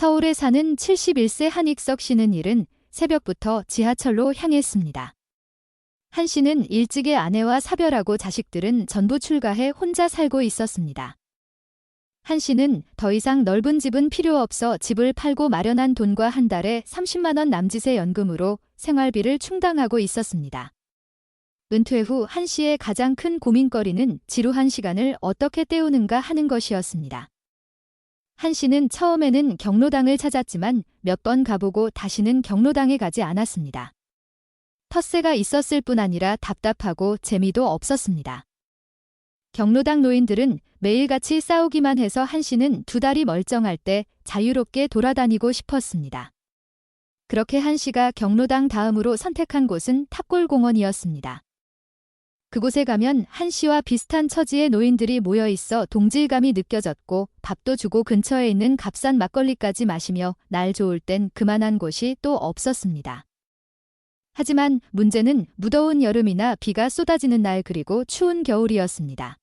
서울에 사는 71세 한익석 씨는 이른 새벽부터 지하철로 향했습니다. 한 씨는 일찍이 아내와 사별하고 자식들은 전부 출가해 혼자 살고 있었습니다. 한 씨는 더 이상 넓은 집은 필요 없어 집을 팔고 마련한 돈과 한 달에 30만 원 남짓의 연금으로 생활비를 충당하고 있었습니다. 은퇴 후 한 씨의 가장 큰 고민거리는 지루한 시간을 어떻게 때우는가 하는 것이었습니다. 한 씨는 처음에는 경로당을 찾았지만 몇 번 가보고 다시는 경로당에 가지 않았습니다. 텃세가 있었을 뿐 아니라 답답하고 재미도 없었습니다. 경로당 노인들은 매일같이 싸우기만 해서 한 씨는 두 다리 멀쩡할 때 자유롭게 돌아다니고 싶었습니다. 그렇게 한 씨가 경로당 다음으로 선택한 곳은 탑골공원이었습니다. 그곳에 가면 한 씨와 비슷한 처지의 노인들이 모여 있어 동질감이 느껴졌고 밥도 주고 근처에 있는 값싼 막걸리까지 마시며 날 좋을 땐 그만한 곳이 또 없었습니다. 하지만 문제는 무더운 여름이나 비가 쏟아지는 날 그리고 추운 겨울이었습니다.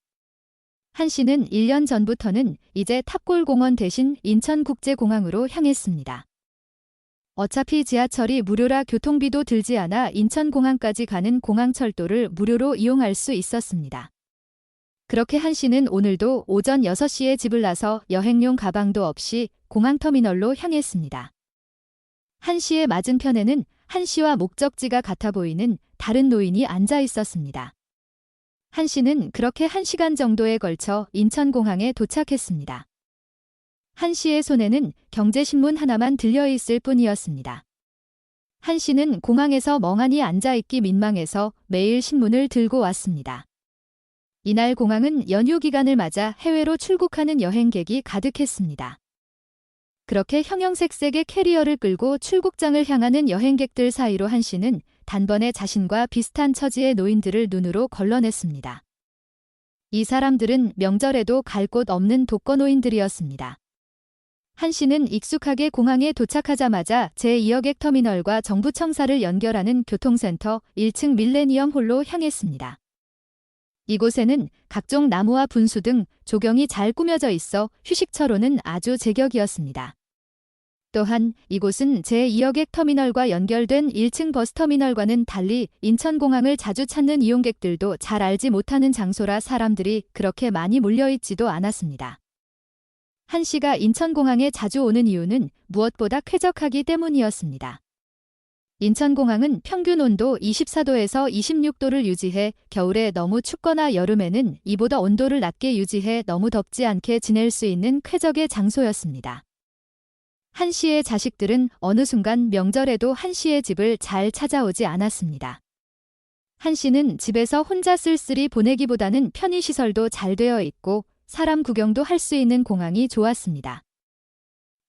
한 씨는 1년 전부터는 이제 탑골공원 대신 인천국제공항으로 향했습니다. 어차피 지하철이 무료라 교통비도 들지 않아 인천공항까지 가는 공항철도를 무료로 이용할 수 있었습니다. 그렇게 한 씨는 오늘도 오전 6시에 집을 나서 여행용 가방도 없이 공항터미널로 향했습니다. 한 씨의 맞은편에는 한 씨와 목적지가 같아 보이는 다른 노인이 앉아 있었습니다. 한 씨는 그렇게 1시간 정도에 걸쳐 인천공항에 도착했습니다. 한 씨의 손에는 경제신문 하나만 들려있을 뿐이었습니다. 한 씨는 공항에서 멍하니 앉아있기 민망해서 매일 신문을 들고 왔습니다. 이날 공항은 연휴 기간을 맞아 해외로 출국하는 여행객이 가득했습니다. 그렇게 형형색색의 캐리어를 끌고 출국장을 향하는 여행객들 사이로 한 씨는 단번에 자신과 비슷한 처지의 노인들을 눈으로 걸러냈습니다. 이 사람들은 명절에도 갈 곳 없는 독거노인들이었습니다. 한 씨는 익숙하게 공항에 도착하자마자 제2여객 터미널과 정부청사를 연결하는 교통센터 1층 밀레니엄 홀로 향했습니다. 이곳에는 각종 나무와 분수 등 조경이 잘 꾸며져 있어 휴식처로는 아주 제격이었습니다. 또한 이곳은 제2여객 터미널과 연결된 1층 버스터미널과는 달리 인천공항을 자주 찾는 이용객들도 잘 알지 못하는 장소라 사람들이 그렇게 많이 몰려있지도 않았습니다. 한 씨가 인천공항에 자주 오는 이유는 무엇보다 쾌적하기 때문이었습니다. 인천공항은 평균 온도 24도에서 26도를 유지해 겨울에 너무 춥거나 여름에는 이보다 온도를 낮게 유지해 너무 덥지 않게 지낼 수 있는 쾌적의 장소였습니다. 한 씨의 자식들은 어느 순간 명절에도 한 씨의 집을 잘 찾아오지 않았습니다. 한 씨는 집에서 혼자 쓸쓸히 보내기보다는 편의시설도 잘 되어 있고 사람 구경도 할 수 있는 공항이 좋았습니다.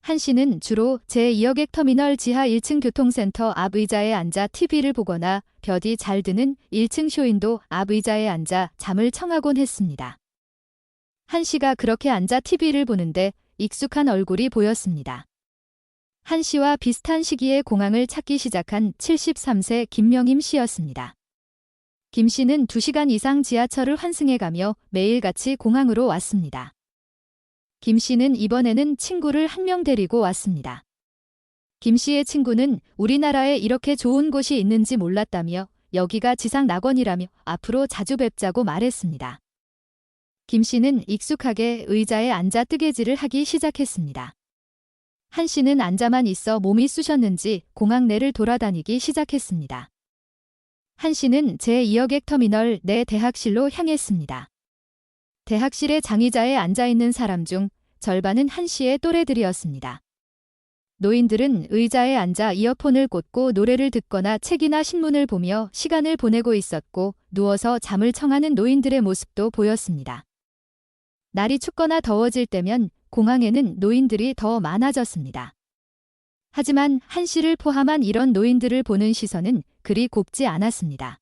한 씨는 주로 제2여객 터미널 지하 1층 교통센터 앞 의자에 앉아 TV를 보거나 볕이 잘 드는 1층 쇼윈도 앞 의자에 앉아 잠을 청하곤 했습니다. 한 씨가 그렇게 앉아 TV를 보는데 익숙한 얼굴이 보였습니다. 한 씨와 비슷한 시기에 공항을 찾기 시작한 73세 김명임 씨였습니다. 김 씨는 2시간 이상 지하철을 환승해가며 매일같이 공항으로 왔습니다. 김 씨는 이번에는 친구를 한 명 데리고 왔습니다. 김 씨의 친구는 우리나라에 이렇게 좋은 곳이 있는지 몰랐다며 여기가 지상 낙원이라며 앞으로 자주 뵙자고 말했습니다. 김 씨는 익숙하게 의자에 앉아 뜨개질을 하기 시작했습니다. 한 씨는 앉아만 있어 몸이 쑤셨는지 공항 내를 돌아다니기 시작했습니다. 한 씨는 제2여객 터미널 내 대학실로 향했습니다. 대학실의 장의자에 앉아있는 사람 중 절반은 한 씨의 또래들이었습니다. 노인들은 의자에 앉아 이어폰을 꽂고 노래를 듣거나 책이나 신문을 보며 시간을 보내고 있었고 누워서 잠을 청하는 노인들의 모습도 보였습니다. 날이 춥거나 더워질 때면 공항에는 노인들이 더 많아졌습니다. 하지만 한 씨를 포함한 이런 노인들을 보는 시선은 그리 곱지 않았습니다.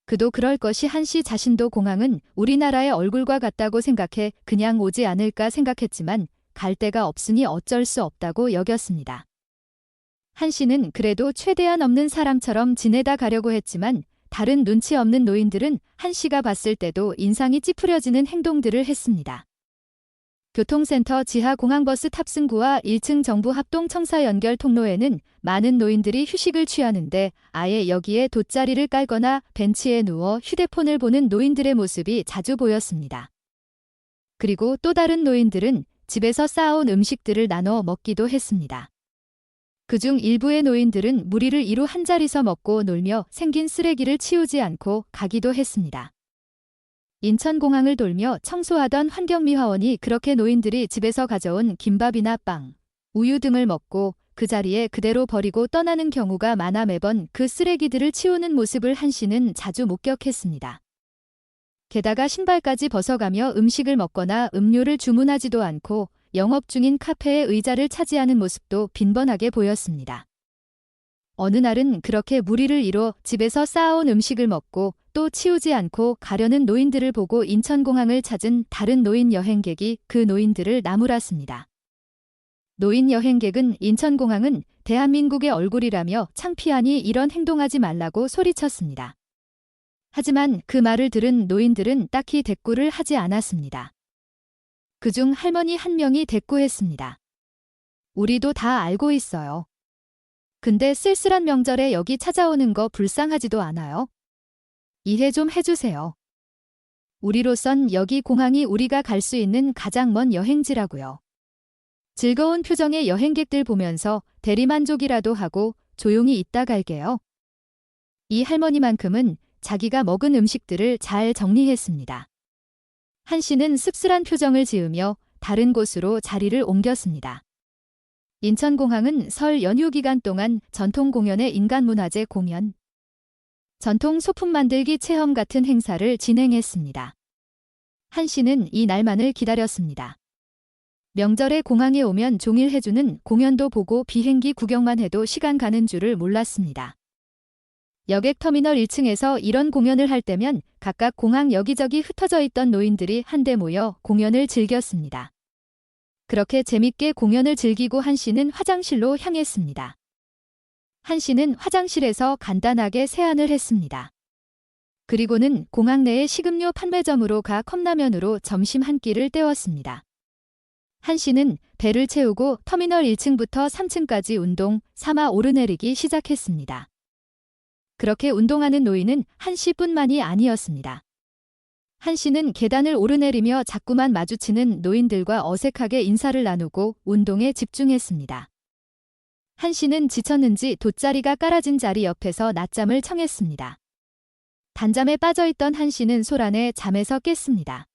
그도 그럴 것이 한 씨 자신도 공항은 우리나라의 얼굴과 같다고 생각해 그냥 오지 않을까 생각했지만 갈 데가 없으니 어쩔 수 없다고 여겼습니다. 한 씨는 그래도 최대한 없는 사람처럼 지내다 가려고 했지만 다른 눈치 없는 노인들은 한 씨가 봤을 때도 인상이 찌푸려지는 행동들을 했습니다. 교통센터 지하 공항버스 탑승구와 1층 정부 합동청사 연결 통로에는 많은 노인들이 휴식을 취하는데 아예 여기에 돗자리를 깔거나 벤치에 누워 휴대폰을 보는 노인들의 모습이 자주 보였습니다. 그리고 또 다른 노인들은 집에서 쌓아온 음식들을 나눠 먹기도 했습니다. 그중 일부의 노인들은 무리를 이루 한자리서 먹고 놀며 생긴 쓰레기를 치우지 않고 가기도 했습니다. 인천공항을 돌며 청소하던 환경미화원이 그렇게 노인들이 집에서 가져온 김밥이나 빵, 우유 등을 먹고 그 자리에 그대로 버리고 떠나는 경우가 많아 매번 그 쓰레기들을 치우는 모습을 한 씨는 자주 목격했습니다. 게다가 신발까지 벗어가며 음식을 먹거나 음료를 주문하지도 않고 영업 중인 카페의 의자를 차지하는 모습도 빈번하게 보였습니다. 어느 날은 그렇게 무리를 이뤄 집에서 쌓아온 음식을 먹고 또 치우지 않고 가려는 노인들을 보고 인천공항을 찾은 다른 노인 여행객이 그 노인들을 나무랐습니다. 노인 여행객은 인천공항은 대한민국의 얼굴이라며 창피하니 이런 행동하지 말라고 소리쳤습니다. 하지만 그 말을 들은 노인들은 딱히 대꾸를 하지 않았습니다. 그중 할머니 한 명이 대꾸했습니다. 우리도 다 알고 있어요. 근데 쓸쓸한 명절에 여기 찾아오는 거 불쌍하지도 않아요? 이해 좀 해주세요. 우리로선 여기 공항이 우리가 갈 수 있는 가장 먼 여행지라고요. 즐거운 표정의 여행객들 보면서 대리만족이라도 하고 조용히 있다 갈게요. 이 할머니만큼은 자기가 먹은 음식들을 잘 정리했습니다. 한 씨는 씁쓸한 표정을 지으며 다른 곳으로 자리를 옮겼습니다. 인천공항은 설 연휴 기간 동안 전통 공연의 인간문화재 공연, 전통 소품 만들기 체험 같은 행사를 진행했습니다. 한 씨는 이 날만을 기다렸습니다. 명절에 공항에 오면 종일 해주는 공연도 보고 비행기 구경만 해도 시간 가는 줄을 몰랐습니다. 여객 터미널 1층에서 이런 공연을 할 때면 각각 공항 여기저기 흩어져 있던 노인들이 한데 모여 공연을 즐겼습니다. 그렇게 재밌게 공연을 즐기고 한 씨는 화장실로 향했습니다. 한 씨는 화장실에서 간단하게 세안을 했습니다. 그리고는 공항 내의 식음료 판매점으로 가 컵라면으로 점심 한 끼를 때웠습니다. 한 씨는 배를 채우고 터미널 1층부터 3층까지 운동, 삼아 오르내리기 시작했습니다. 그렇게 운동하는 노인은 한 씨뿐만이 아니었습니다. 한 씨는 계단을 오르내리며 자꾸만 마주치는 노인들과 어색하게 인사를 나누고 운동에 집중했습니다. 한 씨는 지쳤는지 돗자리가 깔아진 자리 옆에서 낮잠을 청했습니다. 단잠에 빠져있던 한 씨는 소란에 잠에서 깼습니다.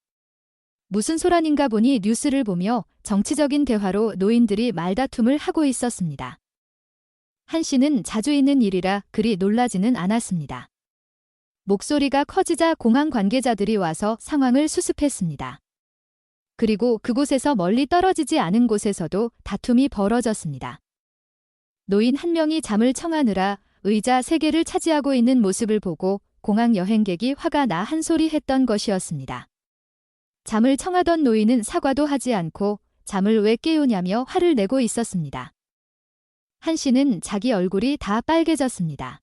무슨 소란인가 보니 뉴스를 보며 정치적인 대화로 노인들이 말다툼을 하고 있었습니다. 한 씨는 자주 있는 일이라 그리 놀라지는 않았습니다. 목소리가 커지자 공항 관계자들이 와서 상황을 수습했습니다. 그리고 그곳에서 멀리 떨어지지 않은 곳에서도 다툼이 벌어졌습니다. 노인 한 명이 잠을 청하느라 의자 3개를 차지하고 있는 모습을 보고 공항 여행객이 화가 나 한 소리 했던 것이었습니다. 잠을 청하던 노인은 사과도 하지 않고 잠을 왜 깨우냐며 화를 내고 있었습니다. 한 씨는 자기 얼굴이 다 빨개졌습니다.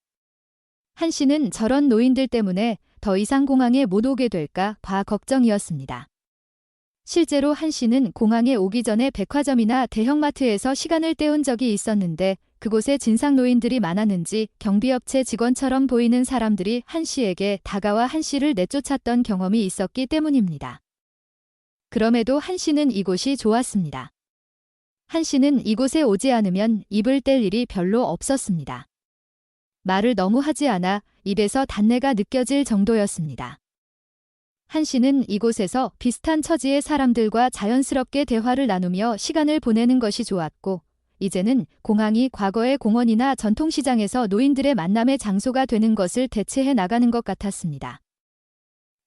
한 씨는 저런 노인들 때문에 더 이상 공항에 못 오게 될까 봐 걱정이었습니다. 실제로 한 씨는 공항에 오기 전에 백화점이나 대형마트에서 시간을 때운 적이 있었는데 그곳에 진상 노인들이 많았는지 경비업체 직원처럼 보이는 사람들이 한 씨에게 다가와 한 씨를 내쫓았던 경험이 있었기 때문입니다. 그럼에도 한 씨는 이곳이 좋았습니다. 한 씨는 이곳에 오지 않으면 입을 뗄 일이 별로 없었습니다. 말을 너무 하지 않아 입에서 단내가 느껴질 정도였습니다. 한 씨는 이곳에서 비슷한 처지의 사람들과 자연스럽게 대화를 나누며 시간을 보내는 것이 좋았고, 이제는 공항이 과거의 공원이나 전통시장에서 노인들의 만남의 장소가 되는 것을 대체해 나가는 것 같았습니다.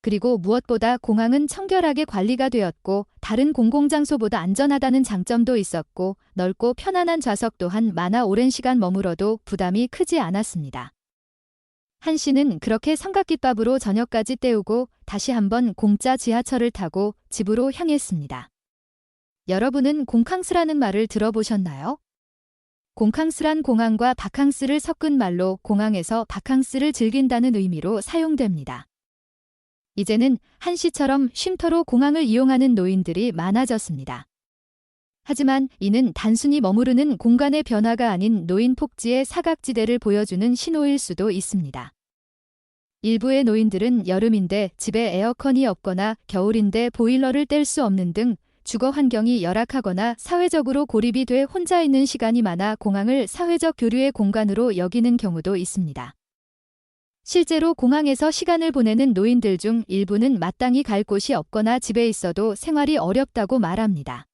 그리고 무엇보다 공항은 청결하게 관리가 되었고 다른 공공장소보다 안전하다는 장점도 있었고 넓고 편안한 좌석 또한 많아 오랜 시간 머물어도 부담이 크지 않았습니다. 한 씨는 그렇게 삼각김밥으로 저녁까지 때우고 다시 한번 공짜 지하철을 타고 집으로 향했습니다. 여러분은 공캉스라는 말을 들어보셨나요? 공캉스란 공항과 바캉스를 섞은 말로 공항에서 바캉스를 즐긴다는 의미로 사용됩니다. 이제는 한 씨처럼 쉼터로 공항을 이용하는 노인들이 많아졌습니다. 하지만 이는 단순히 머무르는 공간의 변화가 아닌 노인 폭지의 사각지대를 보여주는 신호일 수도 있습니다. 일부의 노인들은 여름인데 집에 에어컨이 없거나 겨울인데 보일러를 뗄 수 없는 등 주거 환경이 열악하거나 사회적으로 고립이 돼 혼자 있는 시간이 많아 공항을 사회적 교류의 공간으로 여기는 경우도 있습니다. 실제로 공항에서 시간을 보내는 노인들 중 일부는 마땅히 갈 곳이 없거나 집에 있어도 생활이 어렵다고 말합니다.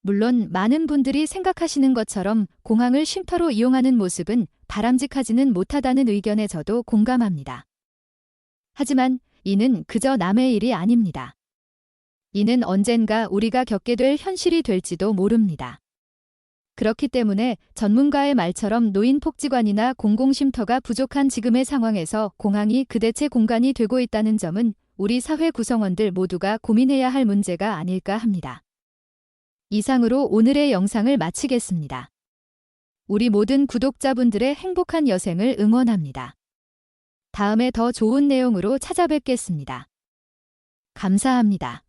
물론 많은 분들이 생각하시는 것처럼 공항을 쉼터로 이용하는 모습은 바람직하지는 못하다는 의견에 저도 공감합니다. 하지만 이는 그저 남의 일이 아닙니다. 이는 언젠가 우리가 겪게 될 현실이 될지도 모릅니다. 그렇기 때문에 전문가의 말처럼 노인 복지관이나 공공쉼터가 부족한 지금의 상황에서 공항이 그 대체 공간이 되고 있다는 점은 우리 사회 구성원들 모두가 고민해야 할 문제가 아닐까 합니다. 이상으로 오늘의 영상을 마치겠습니다. 우리 모든 구독자분들의 행복한 여생을 응원합니다. 다음에 더 좋은 내용으로 찾아뵙겠습니다. 감사합니다.